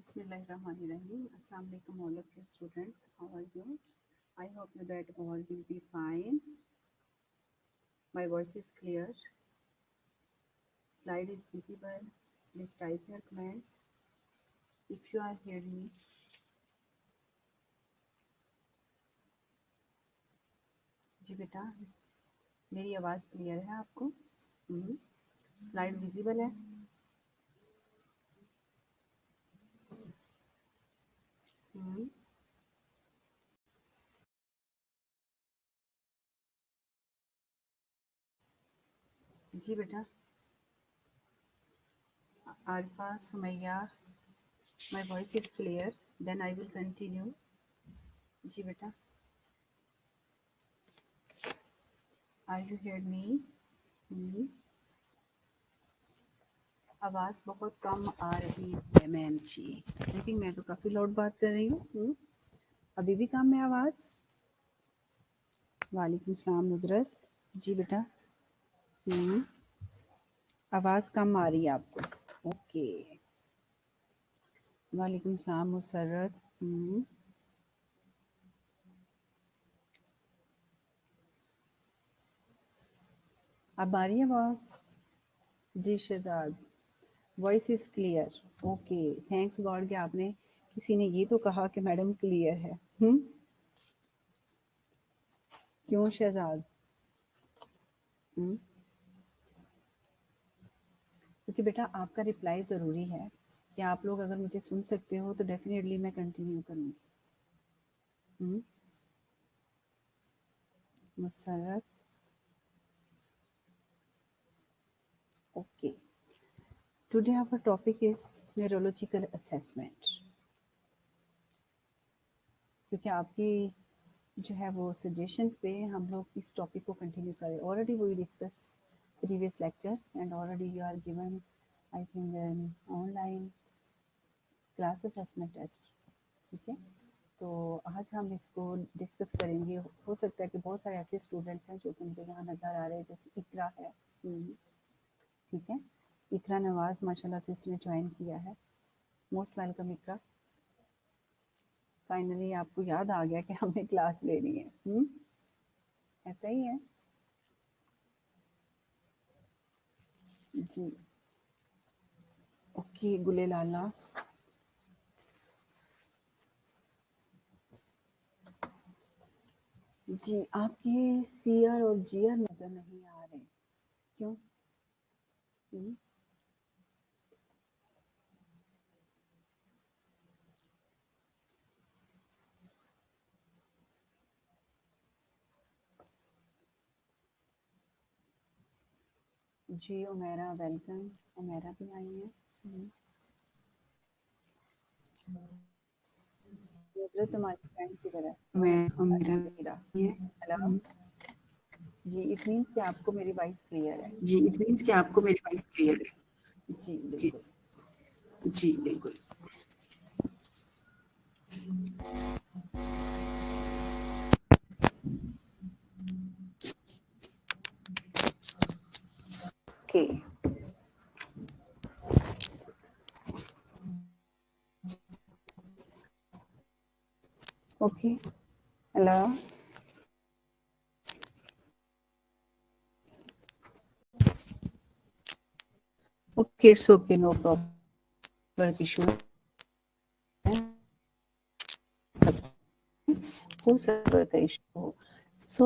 Bismillahirrahmanirrahim. Assalamu alaikum all of you students. How are you? I hope you that all will be fine. My voice is clear. Slide is visible. Please type your comments if you are hearing me. जी बेटा, मेरी आवाज़ clear है आपको? Slide visible है? जी बेटा. Arfa, Sumaya, my voice is clear. Then I will continue. जी बेटा. Are you heard me? आवाज़ बहुत कम आ रही है मैम जी. लेकिन मैं तो काफ़ी लाउड बात कर रही हूँ. अभी भी कम है आवाज़? वालेकुम सलाम नुदरत. जी बेटा. आवाज़ कम आ रही है आपको? ओके. वालेकुम सलाम मुसर्रत. अब आ रही है आवाज़? जी Shahzad, voice is clear. Okay, thanks god कि आपने किसी ने ये तो कहा कि मैडम क्लियर है. क्यों शहजाद? क्योंकि बेटा आपका रिप्लाई ज़रूरी है कि आप लोग अगर मुझे सुन सकते हो तो डेफिनेटली मैं कंटिन्यू करूँगी. Musarrat. Okay. Today our topic is neurological assessment. क्योंकि आपकी जो है वो सजेशंस पे हम लोग इस टॉपिक को कंटिन्यू करें. Already we discuss previous lectures and already you are given I think online class assessment test. ठीक है, तो आज हम इसको डिस्कस करेंगे. हो सकता है कि बहुत सारे ऐसे स्टूडेंट्स हैं जो कि मुझे यहाँ नज़र आ रहे हैं, जैसे इकरा है. ठीक है, इकरा नवाज़ माशाल्लाह से इसने ज्वाइन किया है. मोस्ट वेलकम इकरा. फाइनली आपको याद आ गया कि हमें क्लास लेनी है. ऐसा ही है जी. ओके गुले लाला. जी आपके सीआर और जीआर नज़र नहीं आ रहे. क्यों? जी उमेरा वेलकम. उमेरा भी आई है. तुम्हारी फ्रेंड किधर है? मेरा हेलो. जी इट मीन्स कि आपको मेरी वॉइस क्लियर है. जी इट मीन्स कि आपको मेरी वॉइस क्लियर है. जी बिल्कुल. जी बिल्कुल. Okay. Okay. Hello. Okay it's okay, no problem. Issue हो सकता है issue. So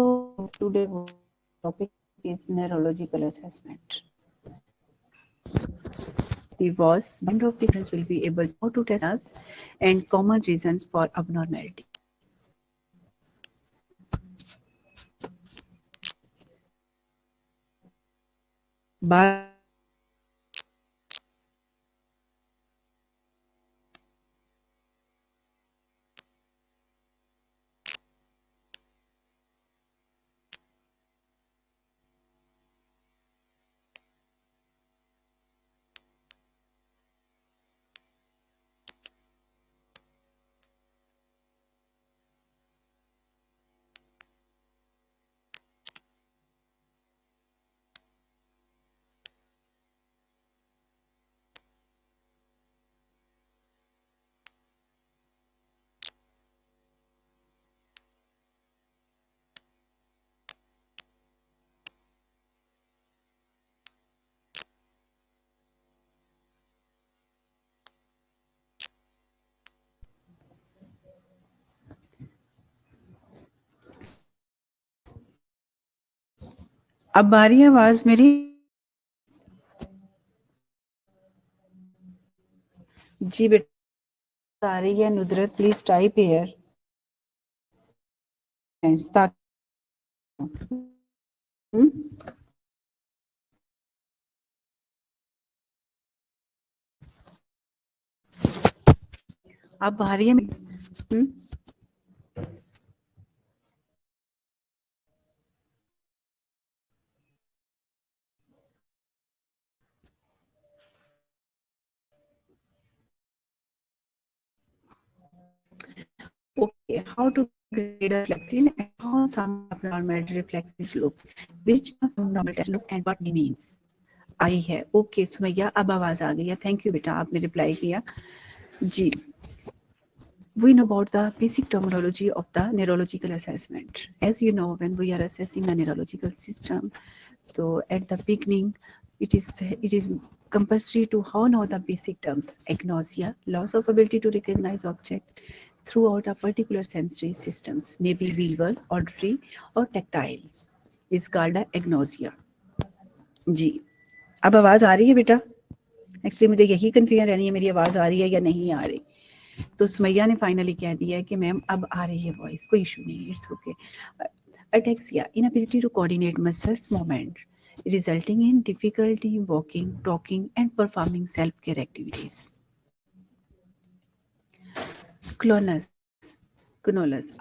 today topic is neurological assessment. The was mind of the parents will be able to test us and common reasons for abnormality. But अब आ रही है आवाज मेरी? जी बेटा आ रही है। नुदरत प्लीज टाइप हियर अब आ रही है? Okay, how to grade a flexin and how some abnormal reflexes look, which abnormalities look and what they means. आई है। ओके सुमैया, अब आवाज आ गई है। थैंक यू बेटा, आपने रिप्लाई किया। जी, we know about the basic terminology of the neurological assessment. As you know, when we are assessing a neurological system, so at the beginning, it is compulsory to know the basic terms: agnosia, loss of ability to recognize object throughout a particular sensory systems, maybe visual, auditory, or tactiles, is called a agnosia. जी, अब आवाज आ रही है बेटा? Actually मुझे यही confusion रहनी है, मेरी आवाज आ रही है या नहीं आ रही। तो सुमैया ने फाइनली कह दिया है कि मैम अब आ रही है वॉइस, कोई इशू नहीं, it's okay. Ataxia, inability to coordinate muscles movement resulting in difficulty walking, talking and performing self-care activities. Clonus,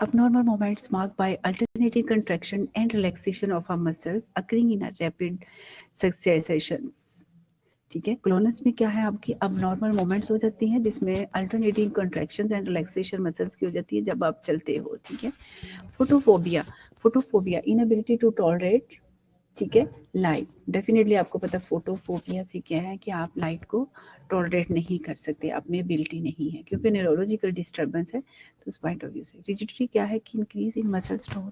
abnormal movements marked by alternating contraction and relaxation of our muscles occurring in a rapid successions. ठीक है, GLONASS में क्या है, आपकी abnormal movements हो जाती हैं जिसमें alternating contractions and relaxation muscles की हो जाती है जब आप चलते हो। ठीक है। फोटोफोबिया, इनएबिलिटी टू टॉलरेट, ठीक है, लाइट। डेफिनेटली आपको पता फोटोफोबिया से क्या है कि आप लाइट को टॉलरेट नहीं कर सकते, आप में एबिलिटी नहीं है क्योंकि न्यूरोलॉजिकल डिस्टर्बेंस है। तो उस पॉइंट ऑफ व्यू से रिजिडिटी क्या है कि increase in muscle stone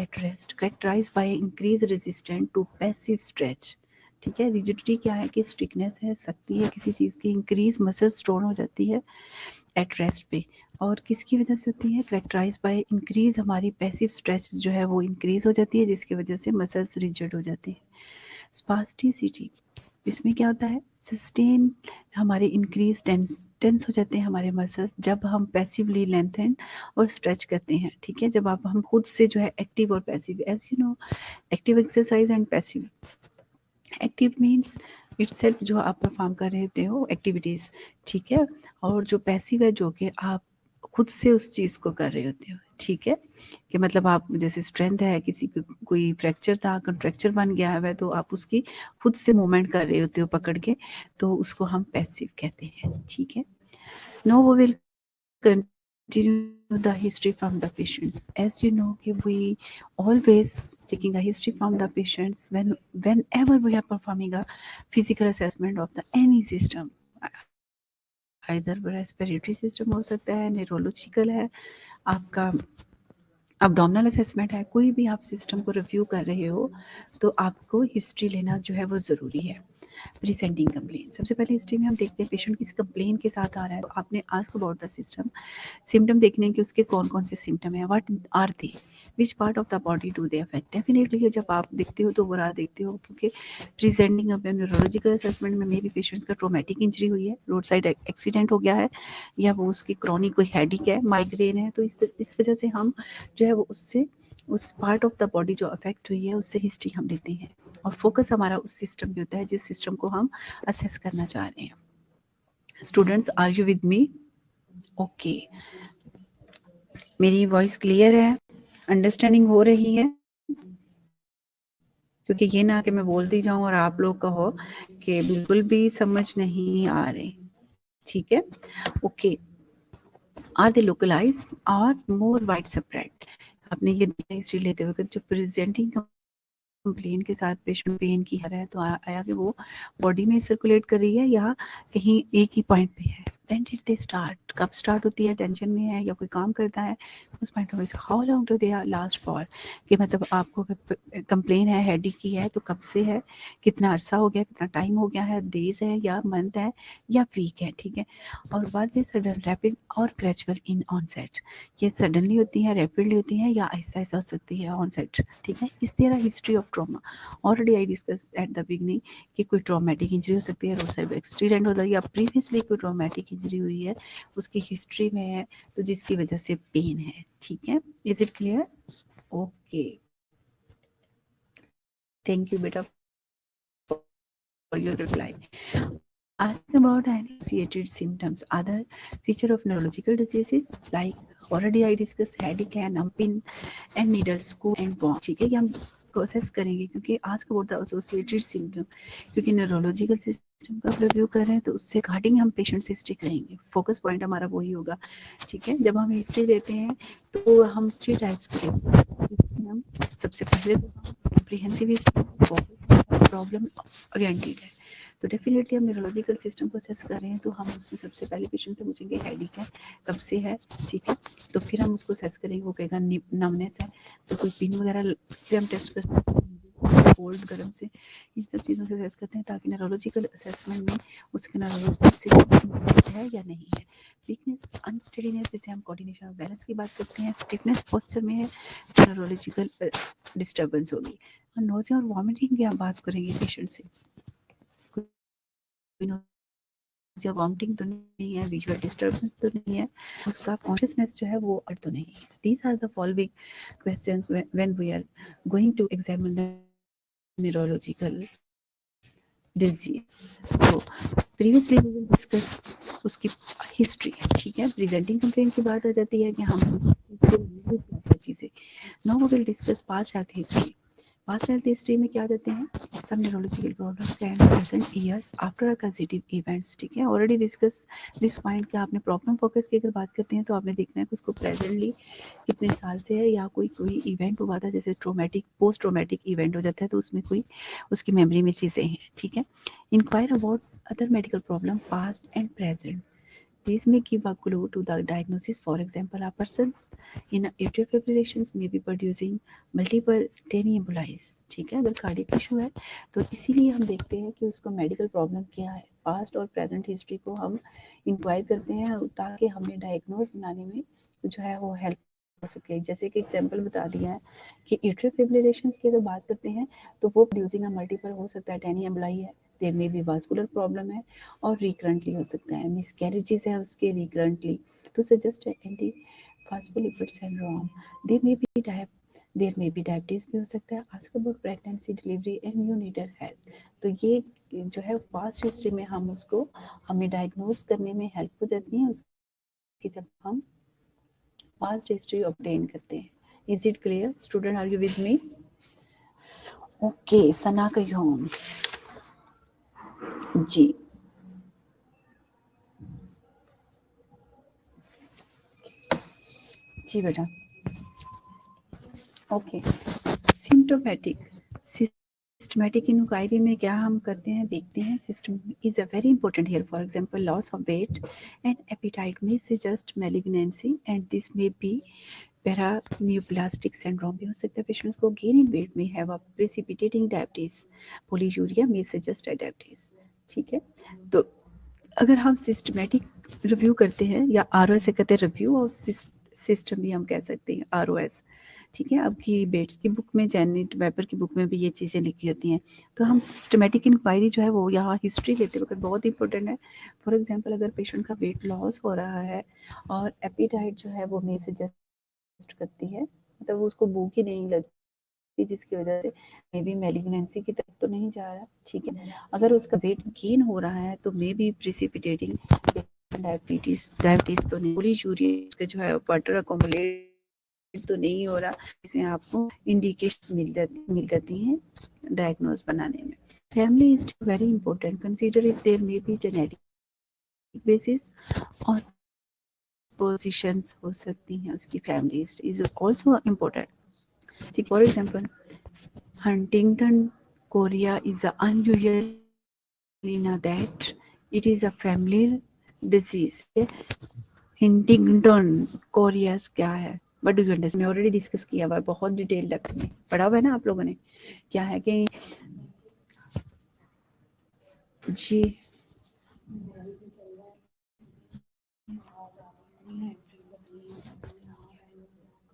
at rest characterize by increase resistant to passive stretch. ठीक है, रिजिडिटी क्या है कि स्टिकनेस है, सख्ती है किसी चीज़ की, इंक्रीज मसल स्टोन हो जाती है एट रेस्ट पे, और किसकी वजह से होती है, करेक्टराइज बाय इंक्रीज हमारी पैसिव स्ट्रेच जो है वो इंक्रीज हो जाती है जिसकी वजह से मसल्स रिजिड हो जाते हैं। स्पास्टिसिटी, इसमें क्या होता है, सस्टेन हमारे इंक्रीज टेंस हो जाते हैं हमारे मसल्स जब हम पैसिवली लेंथन और स्ट्रेच करते हैं। ठीक है, जब आप हम खुद से जो है एक्टिव और passive, as you know active exercise and passive. Active means itself जो आप परफॉर्म कर रहे होते हो एक्टिविटीज़, ठीक है, और जो पैसिव है जो कि आप खुद से उस चीज़ को कर रहे होते हो। ठीक है, कि मतलब आप जैसे स्ट्रेंथ है, किसी को कोई फ्रैक्चर था, कंट्रैक्चर बन गया है तो आप उसकी खुद से मूवमेंट कर रहे होते हो पकड़ के, तो उसको हम पैसिव कहते हैं। ठीक है, नो वो will continue the history from the patients. As you know, we always taking a history from the patients whenever we are performing a physical assessment of the any system. Either respiratory system हो सकता है, neurological है, आपका abdominal assessment है, कोई भी आप system को रिव्यू कर रहे हो तो आपको हिस्ट्री लेना जो है वो ज़रूरी है। प्रीसेंटिंग कंप्लेन, सबसे पहले हिस्ट्री में हम देखते हैं पेशेंट किस कंप्लेन के साथ आ रहा है, तो आपने ask about the system, symptom देखने के उसके कौन कौन से सिम्टम है, what are they, which part of the body do they affect. Definitely जब आप देखते हो तो ओवरऑल देखते हो, क्योंकि प्रेजेंटिंग अब न्यूरोलॉजिकल असेसमेंट में मेबी पेशेंट्स का ट्रोमेटिक इंजरी हुई है, रोड साइड एक्सीडेंट हो गया है, या वो उसकी क्रॉनिक कोई हेडिक है, माइग्रेन है, तो इस वजह से हम जो है वो उससे उस पार्ट ऑफ द बॉडी जो अफेक्ट हुई है उससे हिस्ट्री हम लेते हैं, और फोकस हमारा उस सिस्टम पे होता है जिस सिस्टम को हम असेस करना चाह रहे हैं। Students, are you with me? Okay, मेरी वॉइस क्लियर है, अंडरस्टैंडिंग हो रही है? क्योंकि ये ना कि मैं बोलती जाऊं और आप लोग कहो कि बिल्कुल भी समझ नहीं आ रही। ठीक है, ओके। आर दे लोकलाइज और मोर वाइड स्प्रेड? आपने ये हिस्ट्री लेते हुए जो प्रेजेंटिंग कंप्लेन के साथ पेशेंट पेन की है तो आया कि वो बॉडी में सर्कुलेट कर रही है या कहीं एक ही पॉइंट पे है। व्हेन डिड दे स्टार्ट, कब स्टार्ट होती है, टेंशन में है या कोई काम करता है उस point of how long do they are last for, कि मतलब आपको कंप्लेन है हेडेक की है तो कब से है, कितना अरसा हो गया, कितना टाइम हो गया है, डेज है या मंथ है या वीक है, ठीक है। और वर्ड इज सडन, रैपिड और ग्रेजुअल इन ऑनसेट, ये सडनली होती है, रैपिडली होती है या ऐसा ऐसा हो सकती है ऑनसेट, ठीक है। इस तरह history of trauma, already I discuss at the beginning कि कोई ट्रॉमेटिक इंजरी हो सकती है, रोड साइड एक्सीडेंट होता है या प्रीवियसली कोई ट्रॉमेटिक इंजरी हुई है उसकी हिस्ट्री में है तो जिसकी वजह से पेन है, ठीक है। Is it clear? Okay, thank you बेटा for your reply. Ask about associated symptoms, other feature of neurological diseases like already I discussed headache and numbing and needle screw and bomb, ठीक है। ये हम process करेंगे क्योंकि आज का बोलता है एसोसिएटेड सिम्टम, क्योंकि न्यूरोलॉजिकल सिस्टम का रिव्यू कर रहे हैं तो उससे घाटिंग हम पेशेंट हिस्ट्री करेंगे, फोकस पॉइंट हमारा वही होगा, ठीक है। जब हम हिस्ट्री लेते हैं तो हम 3 टाइप्स करेंगे। हम सबसे पहले कॉम्प्रिहेंसिव हिस्ट्री, प्रॉब्लम ओरिएंटेड है, तो डेफिनेटली हम न्यूरोलॉजिकल सिस्टम को असेस कर रहे हैं तो हम उसमें सबसे पहले पेशेंट से पूछेंगे हेडेक है, कब से है, ठीक है। तो फिर हम उसको असेस करेंगे, वो कहेगा नमनेस है तो कोई पिन वगैरह से हम टेस्ट करते हैं, कोल्ड गर्म से, इन सब चीज़ों से असेस करते हैं ताकि न्यूरोलॉजिकल असेसमेंट में उसके न्यूरोलॉजिकल सिस्टम है या नहीं है। वीकनेस, अनस्टेडीनेस, जिसे हम कोऑर्डिनेशन और बैलेंस की बात करते हैं, स्टिफनेस पोस्चर में है तो न्यूरोलॉजिकल डिस्टर्बेंस होगी। और नोज़िया और वॉमिटिंग की हम बात करेंगे पेशेंट से, या वॉमिटिंग तो नहीं है, विजुअल डिस्टर्बेंस तो नहीं है, उसका कॉन्शियसनेस जो है वो तो नहीं है। These are the following questions when we are going to examine the neurological disease. So previously we will discuss उसकी हिस्ट्री, ठीक है। प्रेजेंटिंग कंप्लेंट की बात आ जाती है कि हम चीज़ें। Now we will discuss past health history. Past health history में क्या देते हैं, सब neurological problems can present years after a positive events, ठीक है। ऑलरेडी डिस्कस दिस पॉइंट कि आपने प्रॉब्लम फोकस की अगर बात करते हैं तो आपने देखना है कि उसको प्रेजेंटली कितने साल से है या कोई इवेंट हुआ था, जैसे ट्रोमेटिक पोस्ट ट्रोमेटिक इवेंट हो जाता है तो उसमें कोई उसकी मेमोरी में चीज़ें हैं, ठीक है। Enquire about other medical problem past and present, these may give a clue to the diagnosis. For example, a person in atrial fibrillation may be producing multiple tiny embolies, ठीक है। अगर कार्डियक इशू है तो इसीलिए हम देखते हैं कि उसको मेडिकल प्रॉब्लम क्या है, पास्ट और प्रेजेंट हिस्ट्री को हम इंक्वायर करते हैं ताकि हमें डायग्नोज बनाने में जो है वो हेल्प हो सके। जैसे कि एग्जांपल बता दिया है कि एट्रियल फिब्रिलेशन की अगर बात करते हैं तो वो प्रोड्यूसिंग मल्टीपल हो सकता है, टेनी एम्बोलाई है, देयर में भी वास्कुलर प्रॉब्लम है और रिकरेंटली हो सकता है, मिसकैरेजेस है उसके recurrently, to suggest anti phospholipid syndrome, there में भी डायबिटीज भी हो सकता है, ask about pregnancy, delivery and neonatal health. तो ये जो है पास्ट हिस्ट्री में हम उसको हमें डायग्नोज करने में हेल्प हो जाती है उसकी जब हम पास्ट हिस्ट्री ऑब्टेन करते हैं। Is it clear student, are you with me? Okay, Sana Qayyum ji, जी बेटा। ओके, सिम्टोमेटिक, सिस्टमेटिक इंक्वायरी में क्या हम करते हैं, देखते हैं। System is a very important here, for example loss of weight and appetite may suggest malignancy and this may be paraneoplastic syndrome भी हो सकता है पेशेंट्स को, gain in weight may have a precipitating diabetes, polyuria may suggest diabetes, ठीक है। तो अगर हम सिस्टमेटिक रिव्यू करते हैं या आर से कहते हैं रिव्यू ऑफ सिस्टम भी हम कह सकते हैं, ROS, ठीक है। आपकी बेट्स की बुक में, जैनेट वेबर की बुक में भी ये चीज़ें लिखी होती हैं। तो हम सिस्टमेटिक इंक्वायरी जो है वो यहाँ हिस्ट्री लेते वक्त बहुत इंपॉर्टेंट है। फॉर एग्जांपल अगर पेशेंट का वेट लॉस हो रहा है और एपिटाइट जो है वो में सजेस्ट करती है, मतलब उसको भूख ही नहीं लगती जिसकी वजह से मे बी मैलिग्नेंसी की तरफ तो नहीं जा रहा, ठीक है। अगर उसका वेट गेन हो रहा है तो मे बी प्रेसिपिटेटिंग डायबिटीज तो नहीं, पॉलीयूरिया जो है वाटर अकोमुलेट तो नहीं हो रहा, इसे आपको इंडिकेशन मिल जाती हैं डायग्नोज बनाने में। Family is very important, consider if there may be genetic basis और पोजीशंस हो सकती हैं उसकी, फैमिली इज आल्सो इम्पोर्टेंट, ठीक। For example Huntington chorea is unusual in that it is a familial disease, Huntington choreas क्या है, but do you understand? Already discuss किया हुआ है बहुत डिटेल तक में, पढ़ा हुआ है ना आप लोगों ने। क्या है कि जी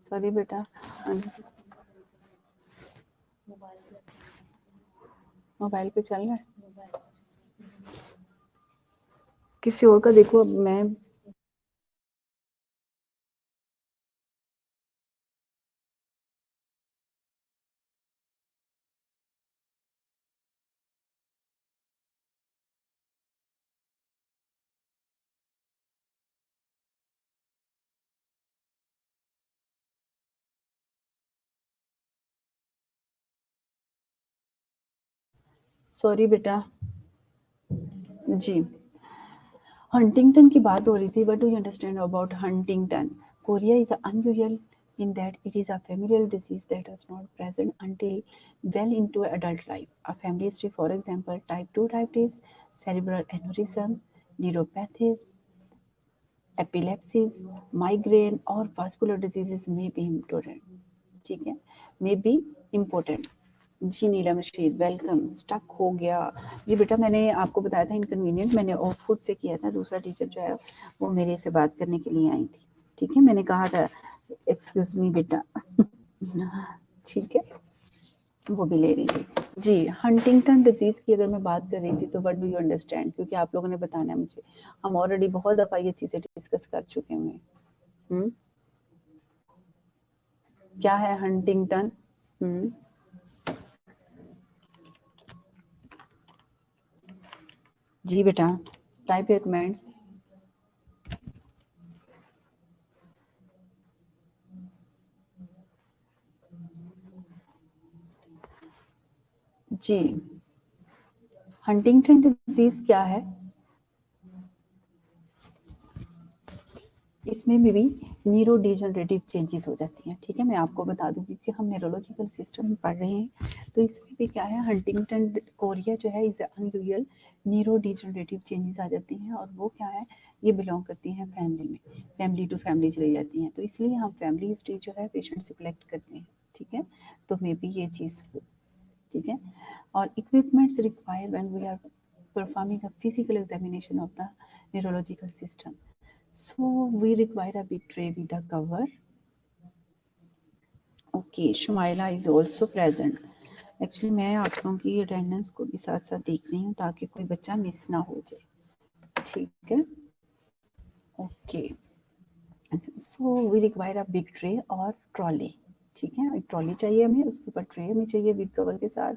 सॉरी बेटा, मोबाइल पे चल रहा है, किसी और का देखो। अब मैं सॉरी बेटा जी, हंटिंगटन की बात हो रही थी, but do you understand about Huntington? Korea is unusual in that it is a familial disease that is not present until well into adult life. A family history, for example, type 2 diabetes, cerebral aneurysm, neuropathies, epilepsies, migraine और vascular diseases may be important. ठीक है, may be important. जी Neelam Rashid welcome. Stuck हो गया जी बेटा, मैंने आपको बताया था इनकन्वीनियंट, मैंने ऑफ खुद से किया था, दूसरा टीचर जो है वो मेरे से बात करने के लिए आई थी। ठीक है, मैंने कहा था एक्सक्यूज मी बेटा ठीक है, वो भी ले रही थी जी। हंटिंगटन डिजीज की अगर मैं बात कर रही थी तो व्हाट डू यू अंडरस्टैंड, क्योंकि आप लोगों ने बताना है मुझे, हम ऑलरेडी बहुत दफा ये चीजें डिस्कस कर चुके हैं। क्या है हंटिंगटन? जी बेटा, टाइप योर कमेंट्स। जी, हंटिंगटन डिजीज क्या है? इसमें भी न्यूरो डिजनरेटिव चेंजेस हो जाती हैं। ठीक है, मैं आपको बता दूं कि हम न्यूरोलॉजिकल सिस्टम पढ़ रहे हैं, तो इसमें भी क्या है, हंटिंगटन कोरिया जो है is unusual neurodegenerative changes आ जाती हैं, और वो क्या है, ये बिलोंग करती हैं फैमिली में, फैमिली टू फैमिली चली जाती हैं, तो इसलिए हम फैमिली हिस्ट्री जो है पेशेंट से कलेक्ट करते हैं। ठीक है, तो मे बी ये चीज़ हो। ठीक है, और equipments required when we are performing a physical examination of the neurological system. So we require a big tray with a cover. Okay, Shumaila is also present. Actually मैं आप लोगों की अटेंडेंस को भी साथ साथ देख रही हूँ ताकि कोई बच्चा मिस ना हो जाए। ठीक है, okay. So we require a big tray और ट्रॉली। ठीक है, एक ट्रॉली चाहिए हमें, उसके ऊपर ट्रे हमें चाहिए विद कवर के साथ,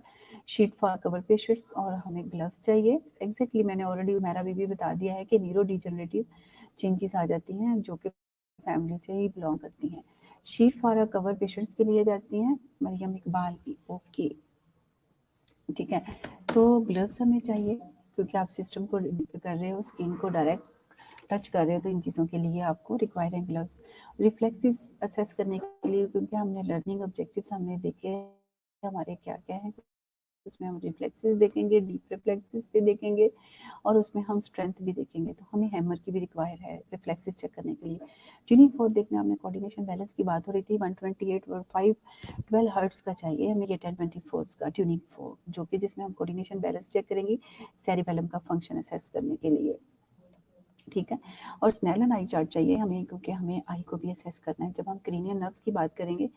शीट फॉर कवर पेशेंट्स, और हमें ग्लव्स चाहिए। एग्जैक्टली मैंने ऑलरेडी मेरा भी बता दिया है कि न्यूरो डिजनरेटिव चेंजेस आ जाती हैं जो कि फैमिली से ही बिलोंग करती हैं। शीट फॉर कवर पेशेंट्स के लिए जाती हैं मरियम इकबाल की। ओके, ठीक है, तो ग्लव्स हमें चाहिए क्योंकि आप सिस्टम को कर रहे हो, स्किन को डायरेक्ट टच कर रहे हो, तो इन चीज़ों के लिए आपको रिक्वायर है ग्लव्स। रिफ्लेक्सेस असेस करने के लिए, क्योंकि हमने लर्निंग ऑब्जेक्टिव्स हमने देखे हमारे क्या क्या है, उसमें हम रिफ्लेक्सेस देखेंगे, डीप रिफ्लेक्सेस भी देखेंगे, और उसमें हम स्ट्रेंथ भी देखेंगे, तो हमें हैमर की भी रिक्वायर है रिफ्लेक्सेस चेक करने के लिए। ट्यूनिंग फोर्क देखना, हमने कोऑर्डिनेशन बैलेंस की बात हो रही थी, 128 और 512 हर्ट्स का चाहिए हमें ये 1024 का ट्यूनिंग फोर्क, जो कि जिसमें हम कोऑर्डिनेशन बैलेंस चेक करेंगे सेरिबेलम का फंक्शन असेस करने के लिए। ठीक है, और स्नेलन आई चार्ट चाहिए हमें, क्योंकि हमें आई को भी असेस करना है जब हम क्रेनियल नर्व्स की बात करेंगे।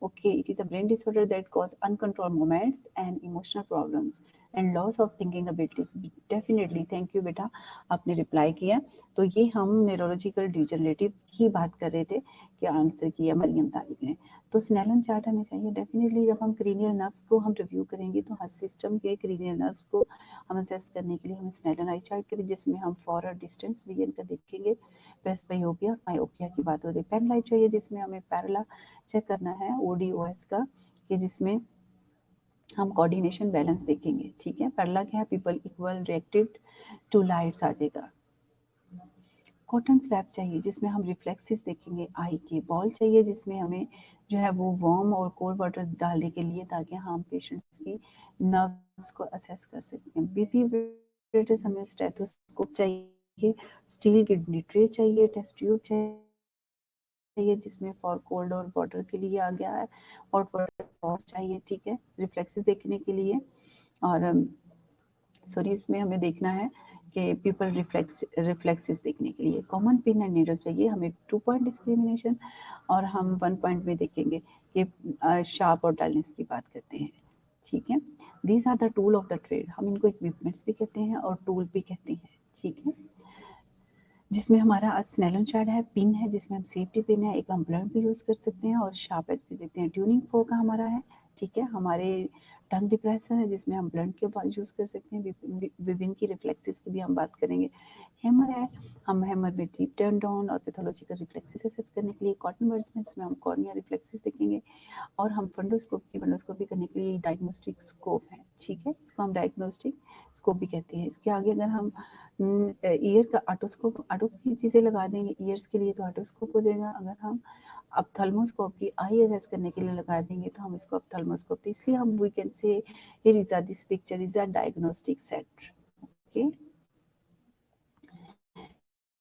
Okay, it is a brain disorder that cause uncontrol moments and emotional problems and loss of thinking abilities. Definitely, thank you बेटा, आपने रिप्लाई किया। तो ये हम न्यूरोलॉजिकल डिजनरेटिव की बात कर रहे थे कि आंसर किया मरियम तारिक ने। तो स्नेलन चार्ट हमें चाहिए डेफिनेटली, जब हम क्रेनियल नर्व्स को हम रिव्यू करेंगे तो हर सिस्टम के क्रेनियल नर्व्स को हम असेस करने के लिए हमें स्नेलन आई चार्ट करें, जिसमें हम फॉरवर्ड डिस्टेंस विजन का देखेंगे, प्रेसबायोपिया और मायोपिया की बात हो रही है। पेन लाइट चाहिए जिसमें हमें पैरेलल चेक करना है ओडीओएस का, कि जिसमें हम कोऑर्डिनेशन बैलेंस देखेंगे। ठीक है, पैरेलल क्या है, pupil equal reactive to lights आ जाएगा। कॉटन स्वैप चाहिए जिसमें हम रिफ्लेक्सेस देखेंगे आई के। बॉल चाहिए जिसमें हमें जो है वो वार्म और कोल्ड वाटर डालने के लिए, ताकि हम पेशेंट्स की नर्व्स को असेस कर सकें। बीपी हमें स्टेथोस्कोप चाहिए स्टील की ट्रे चाहिए, टेस्ट ट्यूब चाहिए जिसमें फॉर कोल्ड और वाटर के लिए आ गया है, और वाटर चाहिए, ठीक है, रिफ्लेक्सेस देखने के लिए। और सॉरी इसमें हमें देखना है कि पीपल रिफ्लेक्सेस देखने के लिए कॉमन पिन एंड नीडल चाहिए हमें, 2 पॉइंट डिस्क्रिमिनेशन, और हम 1 पॉइंट में देखेंगे कि शार्प और डलनेस की बात करते हैं, ठीक है। These are the tool of the trade, हम इनको इक्विपमेंट्स भी कहते हैं और टूल भी कहते हैं, ठीक है। जिसमें हमारा स्नेलन शार्ड है, पिन है जिसमें हम सेफ्टी पिन है, एक हम ब्लड भी यूज़ कर सकते हैं, और शार्प एज भी देते हैं। ट्यूनिंग फोक हमारा है, ठीक है। हमारे टंग डिप्रेसर है जिसमें हम ब्लड के बाद यूज़ कर सकते हैं। विभिन्न की रिफ्लेक्सेस की भी हम बात करेंगे। हैमर है, हम हैमर में डीप टर्न डाउन और पैथोलॉजिकल रिफ्लेक्सेस असेस करने के लिए। कॉटन बर्ड्स में जिसमें हम कॉर्निया रिफ्लेक्सेस देखेंगे, और हम फंडोस्कोपी करने के लिए डायग्नोस्टिक स्कोप है, ठीक है, इसको हम डायग्नोस्टिक स्कोप भी कहते हैं। इसके आगे अगर हम ईयर का ऑटोस्कोप की चीज़ें लगा देंगे ईयर्स के लिए तो ऑटोस्कोप हो जाएगा। अगर हम ऑप्थेल्मोस्कोप की आई असेस करने के लिए लगा देंगे तो हम इसको ऑप्थेल्मोस्कोप, तो इसलिए हम we can say here is this picture is a diagnostic set, okay.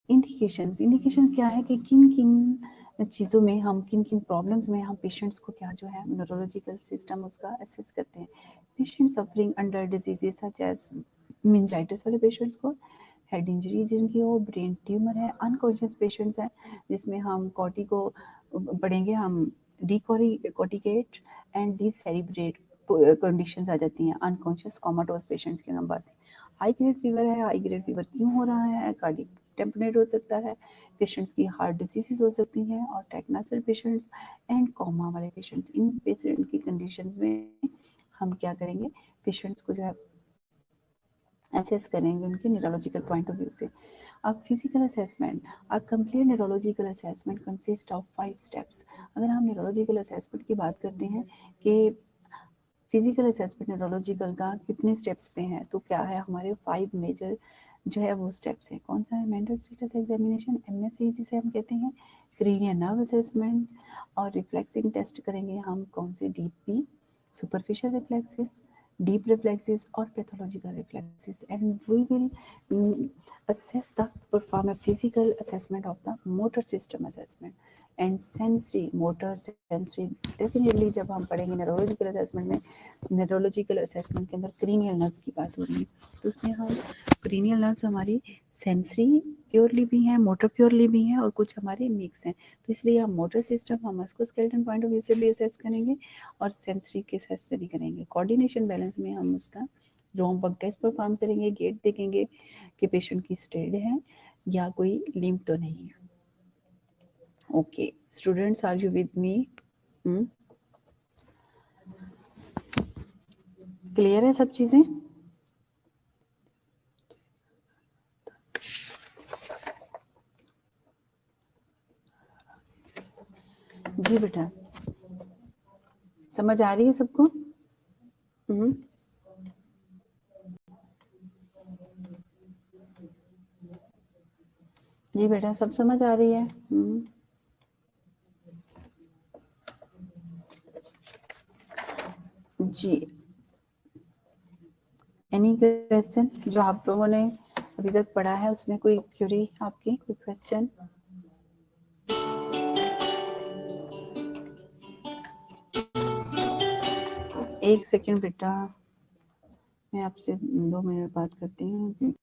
Indication क्या है कि किन किन चीज़ों में हम किन किन प्रॉब्लम्स में हम पेशेंट्स को क्या जो है न्यूरोलॉजिकल सिस्टम उसका असेस करते हैं। Patient suffering under diseases such as meningitis वाले पेशेंट्स को, हेड इंजरी जिनकी हो, ब्रेन ट्यूमर है, अनकॉन्शियस पेशेंट्स हैं जिसमें हम कॉटी को पढ़ेंगे, हम decorticate and decerebrate conditions आ जाती हैं, अनकॉन्शियस कोमाटोस पेशेंट्स की हम बात। हाई ग्रेड फीवर है, हाई ग्रेड फीवर क्यों हो रहा है, कार्डिक टेम्परेट हो सकता है, पेशेंट्स की हार्ट डिजीजेस हो सकती हैं, और टेक्नासल पेशेंट्स एंड कोमा वाले पेशेंट्स, इन पेशेंट की कंडीशंस में हम क्या करेंगे, पेशेंट्स को जो है असेस करेंगे उनके न्यूरोलॉजिकल पॉइंट ऑफ व्यू से। अब physical assessment, a complete neurological assessment consist of 5 steps. अगर हम न्यूरोलॉजिकल असेसमेंट की बात करते हैं कि फिजिकल असेसमेंट न्यूरोलॉजिकल का कितने स्टेप्स पे है, तो क्या है हमारे 5 मेजर जो है वो स्टेप्स है। कौन सा है, मेंटल स्टेटस एग्जामिनेशन, एमएसई जिसे हम कहते हैं, क्रेनियल नर्व असेसमेंट, और रिफ्लेक्सिंग टेस्ट करेंगे हम कौन से, DP, superficial reflexes, deep reflexes or pathological reflexes, and we will assess the perform a physical assessment of the motor system assessment and sensory motor sensory definitely जब हम पढ़ेंगे neurological assessment में, neurological assessment के अंदर cranial nerves की बात हो रही है, तो उसमें हम cranial nerves हमारी सेंसरी प्योरली भी हैं, मोटर प्योरली भी हैं, और कुछ हमारे मिक्स हैं, तो इसलिए हम मोटर सिस्टम हम मस्कुलोस्केलेटल पॉइंट ऑफ व्यू से भी असेस करेंगे और सेंसरी के असेस से भी करेंगे। कोऑर्डिनेशन बैलेंस में हम उसका रोमबर्ग टेस्ट परफॉर्म करेंगे, गेट देखेंगे कि पेशेंट की स्टेड है या कोई लिम्प तो नहीं है। Okay students, are you with me? Clear है सब चीजें? जी बेटा, समझ आ रही है सबको? जी बेटा, सब समझ आ रही है? जी, एनी क्वेश्चन जो आप लोगों ने अभी तक पढ़ा है उसमें कोई क्वेरी आपकी, कोई क्वेश्चन? एक सेकंड बेटा, मैं आपसे 2 मिनट बात करती हूँ।